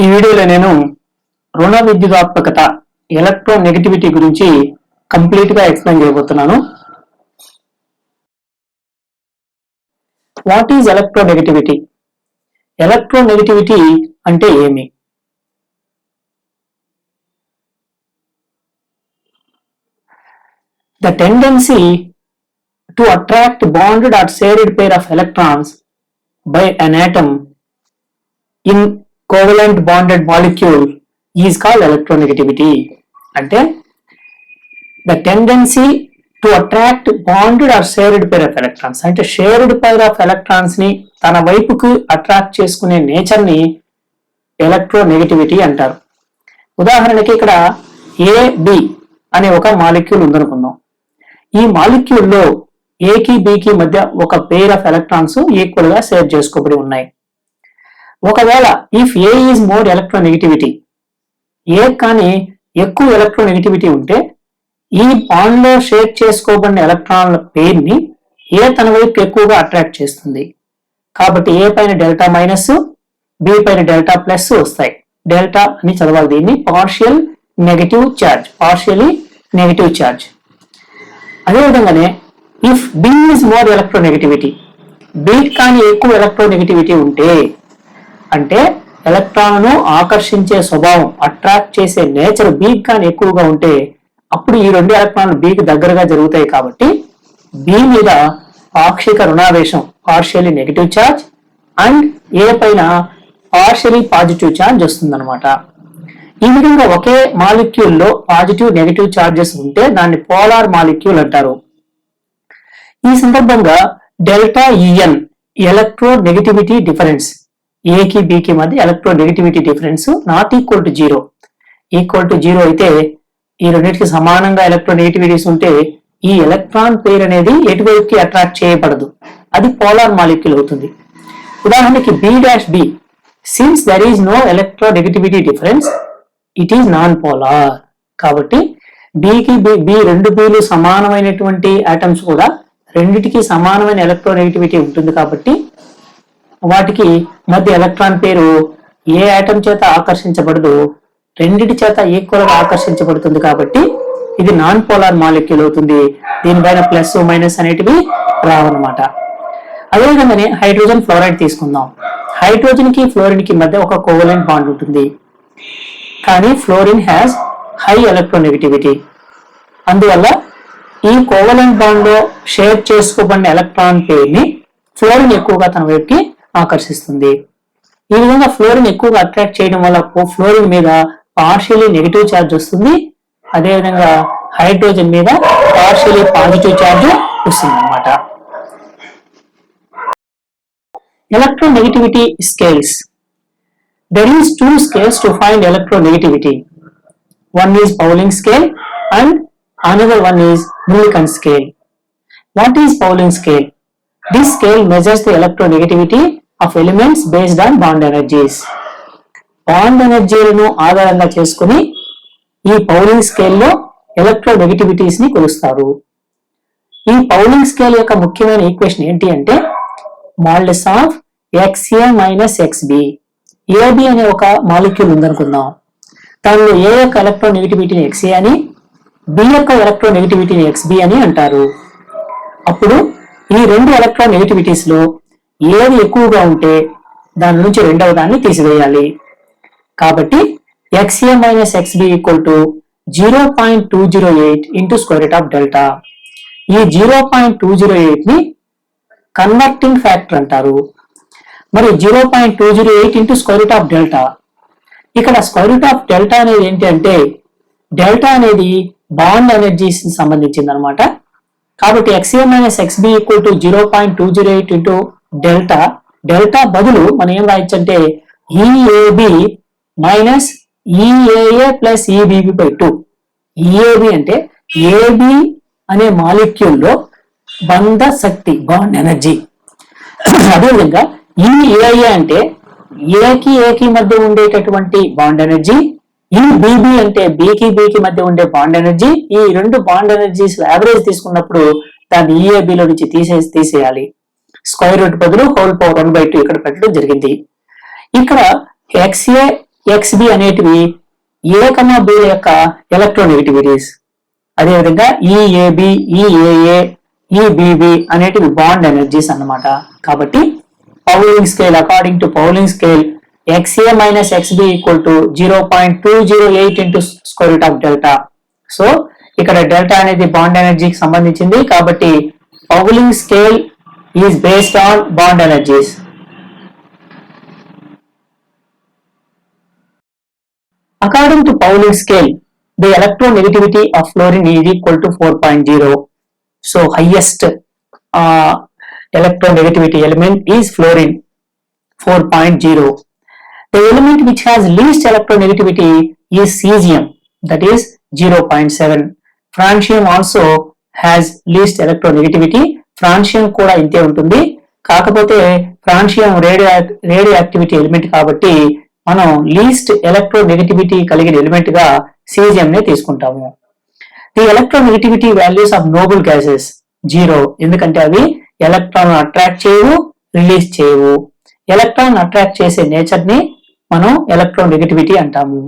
ఈ వీడియోలో నేను రుణ విద్యుదాత్మకత ఎలక్ట్రోనెగటివిటీ గురించి కంప్లీట్ గా ఎక్స్ప్లెయిన్ చేయబోతున్నాను. What is electronegativity? ఎలక్ట్రోనెగటివిటీ అంటే ఏమి? The tendency to attract bonded or shared pair of electrons by an atom in covalent bonded molecule is called electronegativity. అంటే the tendency to attract bonded or shared pair of electrons అంటే shared pair of electrons ని తన వైపుకు attract చేసుకునే nature ని electronegativity అంటారు. ఉదాహరణకి ఇక్కడ AB అనే ఒక మాలిక్యూల్ ఉందనుకుందాం. ఈ మాలిక్యూల్ లో A కి B కి మధ్య ఒక పేర్ ఆఫ్ ఎలక్ట్రాన్స్ ఈక్వల్ గా షేర్ చేసుకోబడి ఉన్నాయి. ఒకవేళ if A is more electronegativity, A కానీ ఎక్కువ ఎలక్ట్రోనెగటివిటీ ఉంటే ఈ బాండ్ లో షేర్ చేసుకోబడిన ఎలక్ట్రాన్ల పేర్ ని ఏ తన వైపు ఎక్కువగా అట్రాక్ట్ చేస్తుంది. కాబట్టి ఏ పైన డెల్టా మైనస్, బి పైన డెల్టా ప్లస్ వస్తాయి. డెల్టా అని చదవాలి దీన్ని. Partial negative charge, partially negative charge. అదేవిధంగానే if B is more electronegativity, B కానీ ఎక్కువ ఎలక్ట్రోనెగటివిటీ ఉంటే అంటే ఎలక్ట్రాన్లను ఆకర్షించే స్వభావం, అట్రాక్ట్ చేసే నేచర్ బి కానీ ఎక్కువగా ఉంటే అప్పుడు ఈ రెండు ఎలక్ట్రాన్లు బికి దగ్గరగా జరుగుతాయి. కాబట్టి బి మీద పాక్షిక రుణావేశం, partially negative charge, and A పైన పార్షియలీ పాజిటివ్ చార్జ్ వస్తుందన్నమాట. ఈ విధంగా ఒకే మాలిక్యూల్ లో పాజిటివ్ నెగటివ్ చార్జెస్ ఉంటే దాన్ని పోలార్ మాలిక్యూల్ అంటారు. ఈ సందర్భంగా delta EN electronegativity difference, A కి బి కి మధ్య electronegativity difference not equal to zero. Equal to zero అయితే ఈ రెండింటికి సమానంగా ఎలక్ట్రో నెగటివిటీస్ ఉంటే ఈ ఎలక్ట్రాన్ పేర్ అనేది ఎటువైపుకి అట్రాక్ట్ చేయబడదు, అది పోలార్ మాలిక్యూల్ అవుతుంది. ఉదాహరణకి B dash B, since there is no electronegativity difference it is non polar. కాబట్టి బికి బి రెండు బిలు సమానమైనటువంటి ఆటమ్స్ కూడా రెండిటికి సమానమైన ఎలక్ట్రో నెగటివిటీ ఉంటుంది. కాబట్టి వాటికి మధ్య ఎలక్ట్రాన్ పేరు ఏ ఆటం చేత ఆకర్షించబడదు, రెండిటి చేత ఈక్వల్ గా ఆకర్షించబడుతుంది. కాబట్టి ఇది నాన్ పోలార్ మాలిక్యూల్ అవుతుంది. దీనిపైన ప్లస్ మైనస్ అనేటివి రావన్నమాట. అదేవిధంగానే హైడ్రోజన్ ఫ్లోరైడ్ తీసుకుందాం. హైడ్రోజన్ కి ఫ్లోరిన్ కి మధ్య ఒక కోవలెంట్ బాండ్ ఉంటుంది, కానీ ఫ్లోరిన్ హ్యాస్ హై ఎలక్ట్రోనెగటివిటీ. అందువల్ల ఈ కోవలెంట్ బాండ్ లో షేర్ చేసుకోబడిన ఎలక్ట్రాన్ పేర్ ని ఫ్లోరిన్ ఎక్కువగా తన వైపుకి ఆకర్షిస్తుంది. ఈ విధంగా ఫ్లోరిన్ ఎక్కువగా అట్రాక్ట్ చేయడం వల్ల ఫ్లోరిన్ మీద పార్షియలీ నెగటివ్ ఛార్జ్ వస్తుంది. అదేవిధంగా హైడ్రోజన్ మీద పార్షియలీ పాజిటివ్ ఛార్జ్ వస్తుంది అన్నమాట. Electronegativity scales. There is two scales to find electronegativity. One is Pauling scale and another one is Millikan scale. What is Pauling scale? This scale measures the electronegativity of elements based on bond energies. Bond ఎనర్జీలను ఆధారంగా చేసుకుని ఈ పౌలింగ్ స్కేల్లో ఎలక్ట్రోనెగటివిటీస్ ని కొలుస్తారు. ఈ పౌలింగ్ scale యొక్క ముఖ్యమైన ఈక్వేషన్ ఏంటి అంటే modulus of XA minus XB. AB అనే ఒక మాలిక్యూల్ ఉందనుకుందాం. దానిలో A యొక్క ఎలక్ట్రోనెగటివిటీని XA అని, B యొక్క ఎలక్ట్రోనెగటివిటీని XB అని అంటారు. అప్పుడు ఈ రెండు ఎలక్ట్రోనెగటివిటీస్ లో ఏది ఎక్కువగా ఉంటే దాని నుంచి రెండవ దాన్ని తీసివేయాలి. కాబట్టి XA minus XB equal to 0.208 into square root of delta. ఈ 0.208 ని కన్వర్టింగ్ ఫ్యాక్టర్ అంటారు. మరి 0.208 into square root of delta. ఇక్కడ స్క్వేర్ రూట్ ఆఫ్ డెల్టా అనేది ఏంటి అంటే డెల్టా అనేది బాండ్ ఎనర్జీస్ సంబంధించింది అనమాట. కాబట్టి XA minus XB equal to 0.208 into delta. Delta బదులు మనం ఏం రాయొచ్చు అంటే EAB minus EAA plus EBB by 2. EAB అంటే AB అనే మాలిక్యూల్ లో బంధ శక్తి, బాండ్ ఎనర్జీ. అదేవిధంగా EAA అంటే ఏకి మధ్య ఉండేటటువంటి బాండ్ ఎనర్జీ. EBB అంటే బికి మధ్య ఉండే బాండ్ ఎనర్జీ. ఈ రెండు బాండ్ ఎనర్జీస్ యావరేజ్ తీసుకున్నప్పుడు దాన్ని EAB లో నుంచి తీసేయాలి. స్క్వేర్ రూట్ బదులు హోల్ పవర్ 1/2 ఇక్కడ పెట్టడం జరిగింది. ఇక్కడ XA XB అనేటివి A, B యొక్క ఎలక్ట్రోనెగటివిటీస్. అదేవిధంగా EAB, EAA, EBB అనేటివి బాండ్ ఎనర్జీస్ అన్నమాట. కాబట్టి Pauling scale, according to Pauling scale, XA minus XB equal to 0.208 into square root of delta. So ఇక్కడ డెల్టా అనేది బాండ్ ఎనర్జీకి సంబంధించింది. కాబట్టి Pauling scale is based on bond energies. According to Pauling scale, the electronegativity of fluorine is equal to 4.0. So highest electronegativity element is fluorine, 4.0. The element which has least electronegativity is cesium, that is 0.7. Francium also has least electronegativity. Francium కూడా ఇంతే ఉంటుంది. కాకపోతే francium radio activity element కాబట్టి మనం least electronegativity కలిగిన element గా caesium నే తీసుకుంటాము. The electronegativity values of Nobel gases 0, ఎందుకంటే అవి ఎలక్ట్రాన్ అట్రాక్ట్ చేయవు, రిలీజ్ చేయవు. ఎలక్ట్రాన్ అట్రాక్ట్ చేసే నేచర్ ని మనం ఎలక్ట్రోనెగటివిటీ అంటాము.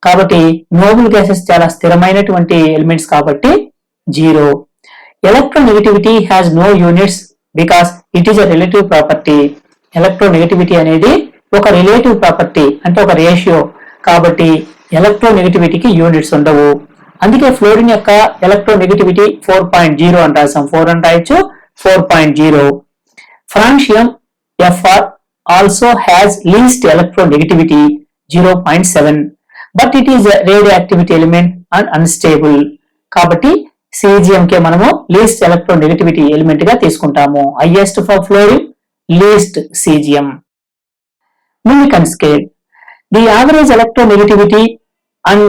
కాబట్టి నోబుల్ గ్యాసెస్ చాలా స్థిరమైనటువంటి ఎలిమెంట్స్ కాబట్టి 0. Electronegativity has no units because it is a relative property. Electronegativity అనేది ఒక రిలేటివ్ ప్రాపర్టీ, అంటే ఒక రేషియో. కాబట్టి ఎలక్ట్రోనెగటివిటీకి యూనిట్స్ ఉండవు. అందుకే ఫ్లోరిన్ యొక్క ఎలక్ట్రోనెగటివిటీ 4.0 అని రాసాం. 4 అని రాయొచ్చు, 4.0. Francium FR also has least electronegativity 0.7, but it is a radioactivity element and unstable. కాబట్టి cesium కే మనము least electronegativity element గా తీసుకుంటాము. highest for fluorine, least cesium. Millikan scale, the average electronegativity and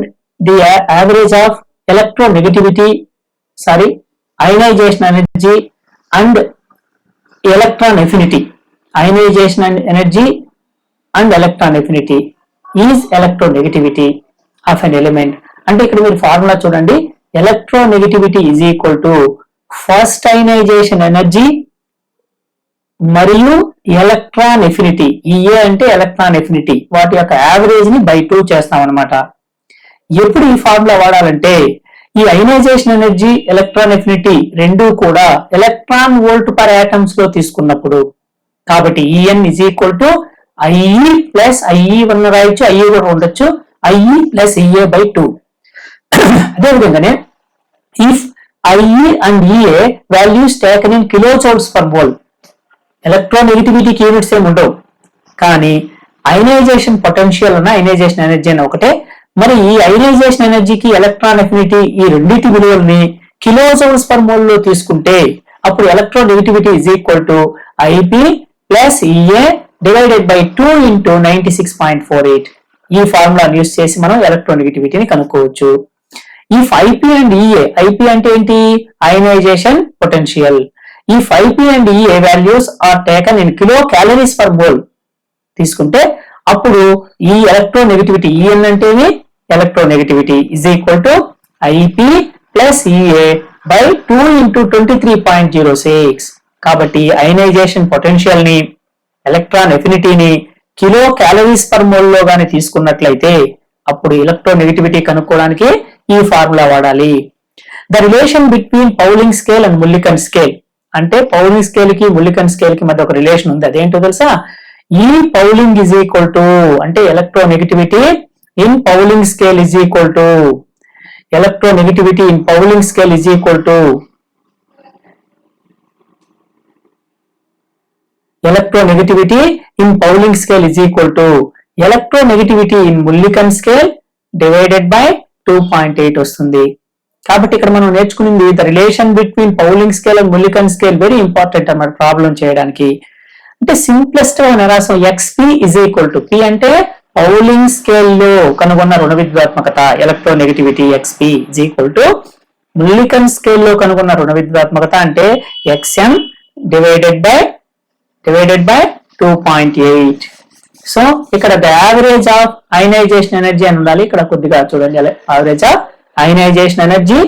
the average of ionization energy and electron affinity. Ionization energy and electron affinity is electronegativity of an element. అంటే ఇక్కడ మీరు formula చూడండి, electronegativity is equal to first ionisation energy మరియు electron affinity. EA అంటే electron affinity, వాటి యొక్క average ని by 2 చేస్తాం అనమాట. ఎప్పుడు ఈ ఫార్ములా వాడాలంటే ఈ అయనైజేషన్ ఎనర్జీ, ఎలక్ట్రాన్ ఎఫినిటీ రెండూ కూడా ఎలక్ట్రాన్ వోల్ట్ పర్ ఆటమ్స్ లో తీసుకున్నప్పుడు. కాబట్టి EN is equal to IE plus IE one రాయొచ్చు, ఐఈ కూడా ఉండొచ్చు, ఐఈ ప్లస్ ఈఏ బై 2. అదేవిధంగానే if IE and EA values taken in kilo joules per mole, ఎలక్ట్రోనెగటివిటీకి యూనిట్స్ ఏమి ఉండవు, కానీ అయనైజేషన్ పొటెన్షియల్ అన్న అయనైజేషన్ ఎనర్జీ అన్న ఒకటే. మరి ఈ అయనైజేషన్ ఎనర్జీకి ఎలక్ట్రాన్ ఎఫినిటీ ఈ రెండింటి విలువల్ని కిలో జౌల్స్ పర్ మోల్ లో తీసుకుంటే అప్పుడు electronegativity is equal to IP plus EA divided by 2 into 96.48. ఈ ఫార్ములాను యూజ్ చేసి మనం ఎలక్ట్రోనెగటివిటీని కనుక్కోవచ్చు. If IP and EA, IP అంటే ఏంటి, ionisation potential. If IP and EA values are taken in kilocalories per mole తీసుకుంటే అప్పుడు ఈ ఎలక్ట్రోనెగటివిటీ, ఈఎన్ అంటేనే electronegativity is equal to IP plus EA by 2 into 23.06. కాబట్టి అయనైజేషన్ పొటెన్షియల్ ని, electron ఎఫినిటీని kilocalories per mole లో గాని తీసుకున్నట్లయితే అప్పుడు ఎలక్ట్రోనెగటివిటీ కనుక్కోవడానికి ఈ ఫార్ములా వాడాలి. The relation between Pauling scale and Mulliken scale, అంటే పౌలింగ్ స్కేల్ కి ముల్లికన్ స్కేల్ కి మధ్య ఒక రిలేషన్ ఉంది. అదేంటో తెలుసా, ఈ పౌలింగ్ ఈజ్ ఈక్వల్ టు, అంటే electronegativity in పౌలింగ్ scale is equal to, electronegativity in పౌలింగ్ scale is equal to electronegativity in Pauling scale is equal to electronegativity in Mulliken scale divided by 2.8 వస్తుంది. కాబట్టి ఇక్కడ మనం నేర్చుకున్నది the relation between Pauling scale and Mulliken scale very important అన్నమాట problem చేయడానికి. అంటే simplest గా రాసాం, XP is equal to, P అంటే పౌలింగ్ స్కేల్ లో కనుగొన్న రుణ విద్యుదాత్మకత electronegativity XP is equal to Mulliken scale లో కనుగొన్న రుణ విద్యుదాత్మకత అంటే ఎక్స్ఎం డివైడెడ్ బై 2.8. సో ఇక్కడ the average of ionization energy అని ఉండాలి. ఇక్కడ కొద్దిగా చూడండి, average of ionization energy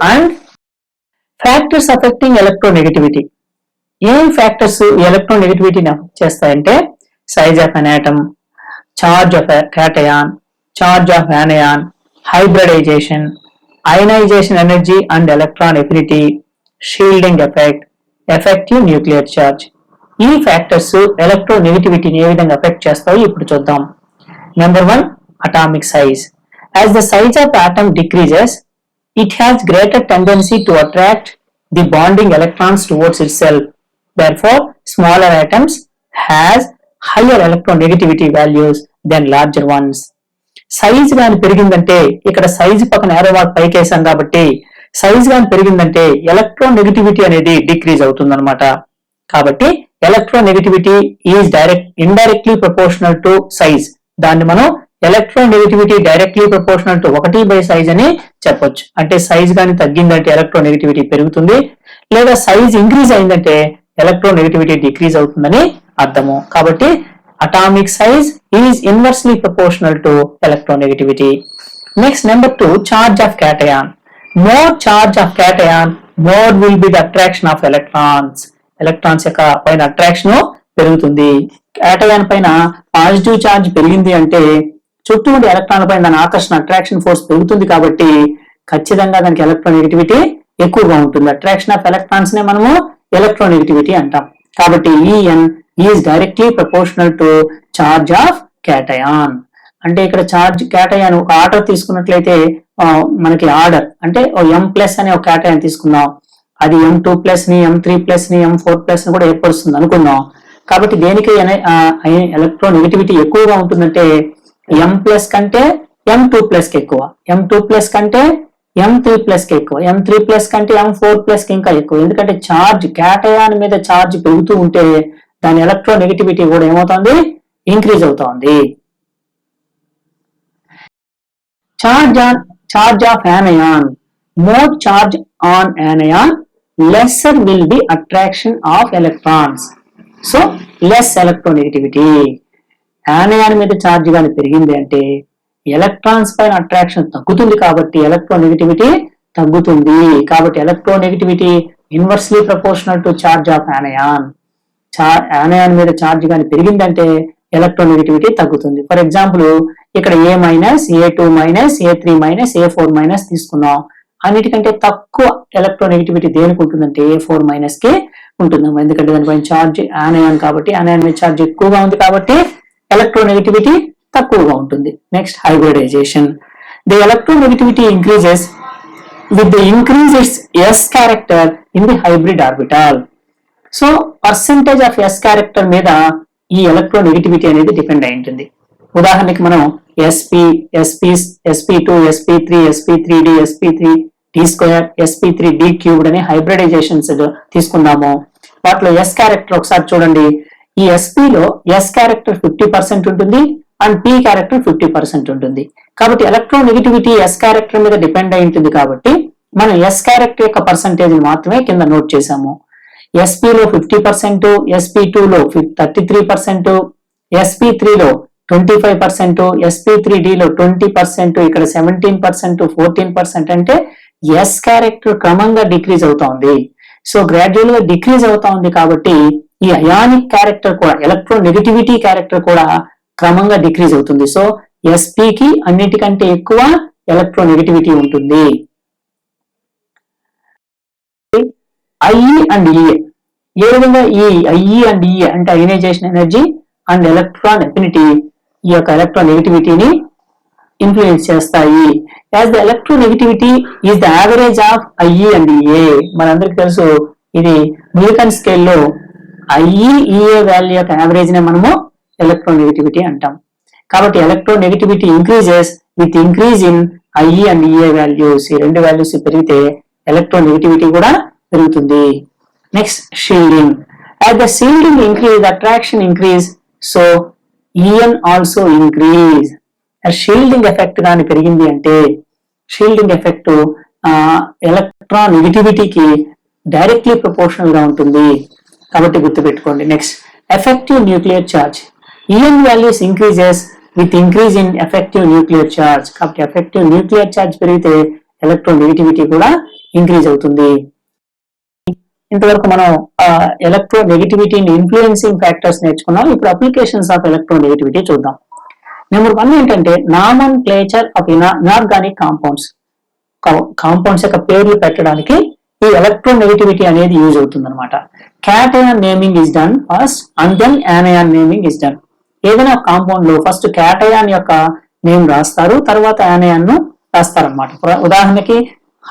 and factors affecting electronegativity. ఏం ఫ్యాక్టర్స్ ఎలక్ట్రోనెగటివిటీని అఫెక్ట్ చేస్తాయంటే size of an atom, charge of a cation, charge of anion, hybridization, ionization energy and electron affinity, shielding effect, effective nuclear charge. ఈ factors ఎలక్ట్రోనెగటివిటీని ఏ విధంగా effect చేస్తాయో ఇప్పుడు చూద్దాం. Number 1, atomic size. As the size of atom decreases, it has greater tendency to attract the bonding electrons towards itself. Therefore, smaller atoms has higher electronegativity values than larger ones. Size గాని పెరిగిందంటే, ఇక్కడ size పక్కన ఏరో mark పైకి వేసాం కాబట్టి size గాని పెరిగిందంటే electronegativity అనేది decrease అవుతుందన్నమాట. కాబట్టి electronegativity is indirectly proportional to size. దాన్ని మనం electronegativity directly proportional to 1/size అని చెప్పొచ్చు. అంటే సైజ్ గాని తగ్గిందంటే ఎలక్ట్రోనెగటివిటీ పెరుగుతుంది, లేదా సైజ్ ఇంక్రీజ్ అయిందంటే ఎలక్ట్రోనెగటివిటీ డిక్రీజ్ అవుతుందని అర్థము. కాబట్టి atomic size is inversely proportional to electronegativity. Next, number 2, charge of cation. More charge of cation, more will be the attraction of electrons. Electrons యొక్క పైన అట్రాక్షన్ పెరుగుతుంది. కేటయాన్ పైన పాజిటివ్ చార్జ్ పెరిగింది అంటే చుట్టూ ఉండే ఎలక్ట్రాన్ల పైన దాని ఆకర్షణ అట్రాక్షన్ ఫోర్స్ పెరుగుతుంది కాబట్టి ఖచ్చితంగా దానికి ఎలక్ట్రోనెగటివిటీ ఎక్కువగా ఉంటుంది. అట్రాక్షన్ ఆఫ్ ఎలక్ట్రాన్స్ నే మనము ఎలక్ట్రోనెగటివిటీ అంటాం. కాబట్టి En is directly proportional to charge of cation. అంటే ఇక్కడ చార్జ్ కేటయాన్ ఒక ఆర్డర్ తీసుకున్నట్లయితే మనకి ఆర్డర్ అంటే M+ అనే ఒక కేటయాన్ తీసుకుందాం, అది M2+ ని M3+ ని M4+ ని కూడా ఏర్పరుస్తుంది అనుకుందాం. కాబట్టి దేనికి ఎలక్ట్రోనెగటివిటీ ఎక్కువగా ఉంటుందంటే M+ కంటే M2+ కి ఎక్కువ, M2+ కంటే M3+ కి ఎక్కువ, M3+ కంటే M4+ కి ఇంకా ఎక్కువ. ఎందుకంటే చార్జ్ కేటయాన్ మీద చార్జ్ పెరుగుతూ ఉంటే దాని ఎలక్ట్రోనెగటివిటీ కూడా ఏమవుతుంది, ఇంక్రీజ్ అవుతోంది. Charge of anion. More charge on anion, lesser will be attraction of electrons. So less electronegativity. anion మీద చార్జ్ గాని పెరిగింది అంటే ఎలక్ట్రాన్స్ పైన అట్రాక్షన్ తగ్గుతుంది కాబట్టి ఎలక్ట్రోనెగటివిటీ తగ్గుతుంది. కాబట్టి electronegativity inversely proportional to charge of anion. anion మీద చార్జ్ గాని పెరిగిందంటే ఎలక్ట్రోనెగటివిటీ తగ్గుతుంది. ఫర్ ఎగ్జాంపుల్ ఇక్కడ A-, A2-, A3-, A4- తీసుకున్నాం. అన్నిటికంటే తక్కువ ఎలక్ట్రోనెగటివిటీ దేనికి ఉంటుందంటే A4- కి ఉంటుంది. ఎందుకంటే దానిపైన చార్జ్ anion కాబట్టి anion మీద చార్జ్ ఎక్కువగా ఉంది కాబట్టి ఎలక్ట్రోనెగటివిటీ తక్కువగా ఉంటుంది. Next, hybridisation. The electronegativity increases with the increase its S character in the hybrid orbital. So percentage of S character మీద ఈ ఎలక్ట్రోనెగటివిటీ అనేది డిపెండ్ అయి ఉంటుంది. ఉదాహరణకి మనం sp, sp2, sp3, sp3d, sp3d², sp3d³ అనే హైబ్రిడైజేషన్స్ తీసుకున్నాము. వాటిలో S క్యారెక్టర్ ఒకసారి చూడండి. ఈ sp లో S క్యారెక్టర్ 50% ఉంటుంది అండ్ p క్యారెక్టర్ 50% ఉంటుంది. కాబట్టి ఎలక్ట్రోనెగటివిటీ S క్యారెక్టర్ మీద డిపెండ్ అయి ఉంటుంది కాబట్టి మనం S క్యారెక్టర్ యొక్క పర్సంటేజ్ మాత్రమే కింద నోట్ చేసాము. sp లో 50%, sp2 లో 33%, sp3 లో 25%, sp3d లో 20%, ఇక్కడ 17%, 14% అంటే S క్యారెక్టర్ క్రమంగా డిక్రీజ్ అవుతోంది. సో గ్రాడ్యువల్ గా డిక్రీజ్ అవుతా ఉంది కాబట్టి ఈ అయానిక్ క్యారెక్టర్ కూడా ఎలక్ట్రోనెగటివిటీ క్యారెక్టర్ కూడా క్రమంగా డిక్రీజ్ అవుతుంది. సో sp కి అన్నిటికంటే ఎక్కువ ఎలక్ట్రోనెగటివిటీ ఉంటుంది. IE and EA. ఏ విధంగా ఈ IE అండ్ EA అంటే ionisation energy and electron affinity ఈ యొక్క ఎలక్ట్రోనెగటివిటీని ఇన్ఫ్లుయెన్స్ చేస్తాయి. As the electronegativity is the average of IE and EA. మనందరికి తెలుసు ఇది మిలికన్ స్కేల్లో IE, EA వాల్యూ యొక్క యావరేజ్ నే మనము ఎలక్ట్రోనెగటివిటీ అంటాం. కాబట్టి electronegativity increases with increase in IE and EA values. ఈ రెండు వాల్యూస్ పెరిగితే ఎలక్ట్రోనెగటివిటీ కూడా పెరుగుతుంది. Next, shielding. As the shielding increase, attraction increase, so En also increase. Shielding effect కానీ పెరిగింది అంటే షీల్డింగ్ ఎఫెక్ట్ ఎలక్ట్రోనెగటివిటీకి డైరెక్ట్లీ ప్రపోర్షనల్ గా ఉంటుంది. కాబట్టి గుర్తుపెట్టుకోండి. Next, effective nuclear charge. En values increases with increase in effective nuclear charge. కాబట్టి effective nuclear charge పెరిగితే electronegativity కూడా ఇంక్రీజ్ అవుతుంది. ఇంతవరకు మనం ఎలక్ట్రోనెగటివిటీని ఇన్ఫ్లుయెన్సింగ్ ఫ్యాక్టర్స్ నేర్చుకున్నాం. ఇప్పుడు అప్లికేషన్స్ ఆఫ్ ఎలక్ట్రోనెగటివిటీ చూద్దాం. నెంబర్ 1 ఏంటంటే నామన్క్లేచర్ ఆఫ్ ఇనార్గానిక్ కాంపౌండ్స్ యొక్క పేర్లు పెట్టడానికి ఈ ఎలక్ట్రోనెగటివిటీ అనేది యూజ్ అవుతుంది అనమాట. Cation naming is done first and then anion naming is done. ఏదైనా కాంపౌండ్ లో ఫస్ట్ క్యాటయాన్ యొక్క నేమ్ రాస్తారు, తర్వాత యానయాన్ ను రాస్తారు అనమాట. ఉదాహరణకి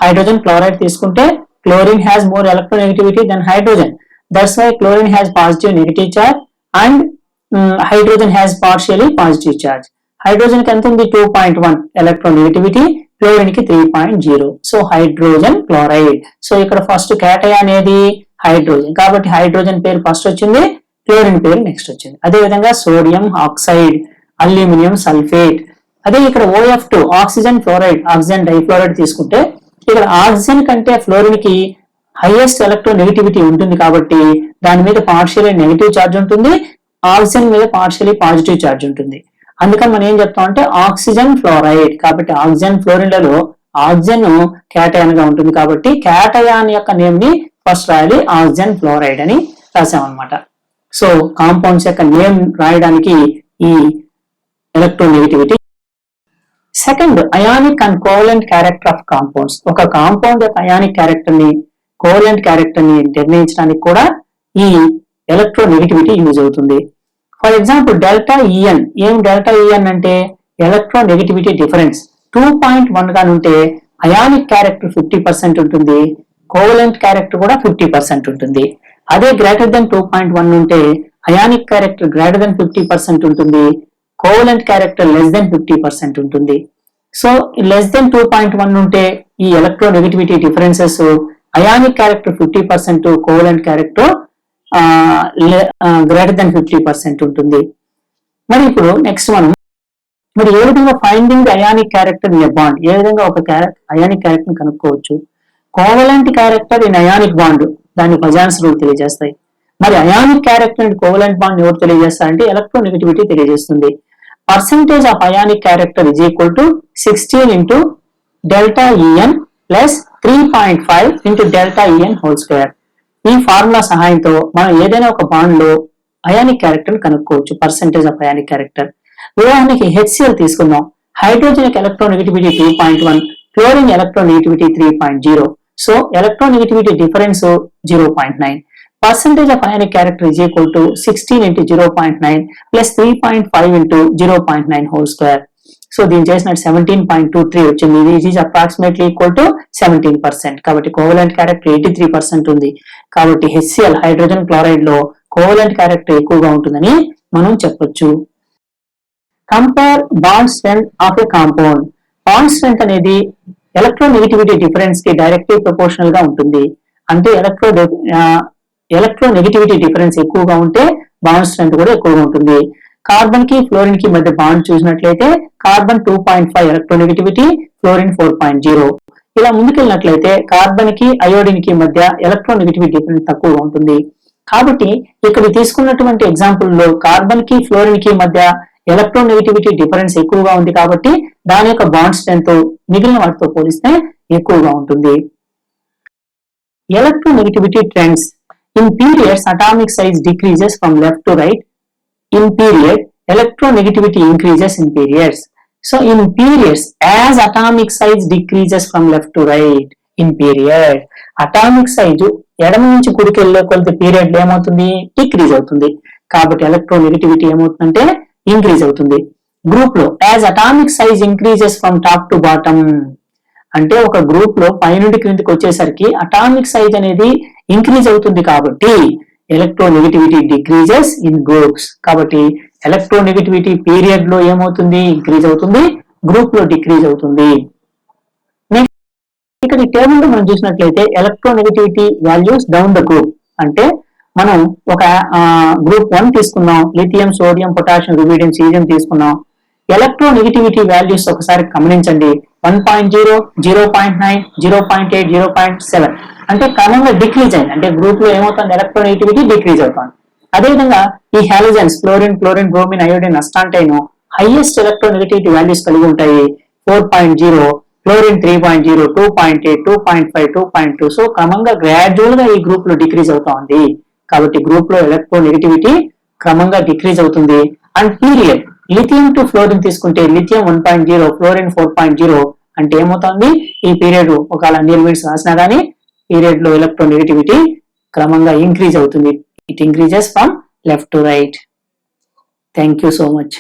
హైడ్రోజన్ క్లోరైడ్ తీసుకుంటే chlorine has more electronegativity than hydrogen. That's why chlorine has positive negative charge and hydrogen has partially positive charge. Hydrogen కి ఎంత ఉంది 2.1 electronegativity, chlorine కి 3.0. So hydrogen chloride. సో ఇక్కడ ఫస్ట్ క్యాటయాన్ అనేది హైడ్రోజన్ కాబట్టి hydrogen పేరు first వచ్చింది, chlorine పేరు నెక్స్ట్ వచ్చింది. అదే విధంగా సోడియం ఆక్సైడ్, అల్యూమినియం సల్ఫేట్. అదే ఇక్కడ OF2 oxygen fluoride, oxygen difluoride తీసుకుంటే ఇక్కడ ఆక్సిజన్ కంటే ఫ్లోరిన్ కి హైయెస్ట్ ఎలక్ట్రోనెగటివిటీ ఉంటుంది కాబట్టి దాని మీద పార్షియలీ నెగిటివ్ ఛార్జ్ ఉంటుంది, ఆక్సిజన్ మీద పార్షియలీ పాజిటివ్ ఛార్జ్ ఉంటుంది. అందుకని మనం ఏం చెప్తాం అంటే ఆక్సిజన్ ఫ్లోరైడ్. కాబట్టి ఆక్సిజన్ ఫ్లోరిన్లలో ఆక్సిజన్ క్యాటయాన్ గా ఉంటుంది కాబట్టి క్యాటయాన్ యొక్క నేమ్ ని ఫస్ట్ రాయాలి, ఆక్సిజన్ ఫ్లోరైడ్ అని రాసామన్నమాట. సో కాంపౌండ్స్ యొక్క నేమ్ రాయడానికి ఈ electronegativity. Second, ionic and covalent character of compounds. ఒక కాంపౌండ్ యొక్క అయానిక్ క్యారెక్టర్ ని, కోవలెంట్ క్యారెక్టర్ ని నిర్ణయించడానికి కూడా ఈ ఎలక్ట్రోనెగటివిటీ యూజ్ అవుతుంది. For example delta EN. ఏం డెల్టా ఈఎన్ అంటే ఎలక్ట్రోనెగటివిటీ డిఫరెన్స్ 2.1 గా ఉంటే అయానిక్ క్యారెక్టర్ 50% ఉంటుంది, కోవలెంట్ క్యారెక్టర్ కూడా 50% ఉంటుంది. అదే గ్రేటర్ దెన్ 2.1 ఉంటే అయానిక్ క్యారెక్టర్ గ్రేటర్ దెన్ 50% ఉంటుంది, కోవలెంట్ క్యారెక్టర్ లెస్ దెన్ 50% ఉంటుంది. సో లెస్ దెన్ 2.1 ఉంటే ఈ electronegativity differences ionic character 50%, covalent character greater than 50% ఉంటుంది. మరి ఇప్పుడు నెక్స్ట్ మనం మరి ఏ విధంగా finding ionic character in a bond, ఏ విధంగా ఒక అయానిక్ క్యారెక్టర్ ని కనుక్కోవచ్చు. Covalent character in ionic bond దాన్ని ఫజాన్స్ రూల్ తెలియజేస్తాయి. మరి ionic character and covalent bond ఎవరు తెలియజేస్తారంటే ఎలక్ట్రోనెగటివిటీ తెలియజేస్తుంది. Percentage of ionic character is equal to 16 into delta En plus 3.5 into delta En whole square. ఈ formula సహాయంతో మనం ఏదైనా ఒక బాండ్ లో అయానిక్ క్యారెక్టర్ కనుక్కోవచ్చు, పర్సెంటేజ్ ఆఫ్ అయానిక్ క్యారెక్టర్. ఉదాహరణకి HCl తీసుకుందాం. Hydrogen electronegativity 2.1, chlorine electronegativity 3.0. So electronegativity difference 0.9. Percentage of ionic character is equal to 16 into 0.9 plus 3.5 into 0.9 whole square. So దీని చేసినట్టు 17.23 వచ్చింది. This is approximately equal to 17%. కాబట్టి covalent character 83% ఉంది. కాబట్టి HCl hydrogen chloride లో covalent character ఎక్కువగా ఉంటుందని మనం చెప్పొచ్చు. Compare bond strength of A compound. Bond strength అనేది ఎలక్ట్రోనెగటివిటీ డిఫరెన్స్ కి డైరెక్ట్లీ ప్రపోర్షనల్ గా ఉంటుంది. అంటే ఎలక్ట్రోనెగటివిటీ డిఫరెన్స్ ఎక్కువగా ఉంటే బాండ్ స్ట్రెంగ్త్ కూడా ఎక్కువగా ఉంటుంది. కార్బన్ కి ఫ్లోరిన్ కి మధ్య బాండ్ చూసినట్లయితే కార్బన్ 2.5 ఎలక్ట్రోనెగటివిటీ, ఫ్లోరిన్ 4.0. ఇలా ముందుకెళ్ళినట్లయితే కార్బన్ కి అయోడిన్ కి మధ్య ఎలక్ట్రోనెగటివిటీ డిఫరెన్స్ తక్కువగా ఉంటుంది. కాబట్టి ఇక్కడ తీసుకున్నటువంటి ఎగ్జాంపుల్ లో కార్బన్ కి ఫ్లోరిన్ కి మధ్య ఎలక్ట్రోనెగటివిటీ డిఫరెన్స్ ఎక్కువగా ఉంది కాబట్టి దాని యొక్క బాండ్ స్ట్రెంగ్త్ మిగిలిన వాటితో పోలిస్తే ఎక్కువగా ఉంటుంది. Electronegativity trends. In periods, atomic size decreases from left to right. In period, electronegativity increases in periods. So in periods, as atomic size decreases from left to right, in period, atomic size ఎడమ నుంచి కుడికి వెళ్ళే కొద్ది period లో ఏమవుతుంది, decrease అవుతుంది. కాబట్టి electronegativity ఏమవుతుందంటే ఇంక్రీజ్ అవుతుంది. గ్రూప్ లో as atomic size increases from top to bottom, అంటే ఒక గ్రూప్ లో పై నుండి క్రిందికి వచ్చేసరికి అటామిక్ సైజ్ అనేది ఇంక్రీజ్ అవుతుంది కాబట్టి ఎలక్ట్రోనెగటివిటీ డిక్రీజెస్ ఇన్ గ్రూప్స్. కాబట్టి ఎలక్ట్రోనెగటివిటీ పీరియడ్ లో ఏమవుతుంది, ఇంక్రీజ్ అవుతుంది, గ్రూప్ లో డిక్రీజ్ అవుతుంది. నెక్స్ట్ ఇక్కడ ఈ టేబుల్ లో మనం చూసినట్లయితే electronegativity values down the group. అంటే మనం ఒక గ్రూప్ 1 తీసుకున్నాం, lithium, sodium, potassium, rubidium, caesium తీసుకున్నాం. ఎలక్ట్రోనెగటివిటీ వాల్యూస్ ఒకసారి గమనించండి. 1.0, 0.9, 0.8, 0.7 అంటే క్రమంగా డిక్రీజ్ అయింది. అంటే గ్రూప్ లో ఏమవుతుంది, ఎలక్ట్రోనెగటివిటీ డిక్రీజ్ అవుతుంది. అదేవిధంగా ఈ halogens fluorine, chlorine, bromine, iodine, astatine highest electronegativity values కలిగి ఉంటాయి. 4.0, క్లోరిన్ 3.0, 2.8, 2.5, 2.2. సో క్రమంగా గ్రాడ్యువల్ గా ఈ గ్రూప్ లో డిక్రీజ్ అవుతా ఉంది. కాబట్టి గ్రూప్ లో ఎలక్ట్రోనెగటివిటీ క్రమంగా డిక్రీజ్ అవుతుంది. And period lithium to fluorine తీసుకుంటే లిథియం 1.0, ఫ్లోరిన్ 4.0 అంటే ఏమవుతుంది, ఈ పీరియడ్ ఒకవేళ నియర్మిట్స్ రాసినా కానీ పీరియడ్ లో ఎలక్ట్రోనెగటివిటీ క్రమంగా ఇంక్రీజ్ అవుతుంది. It increases from left to right. Thank you so much.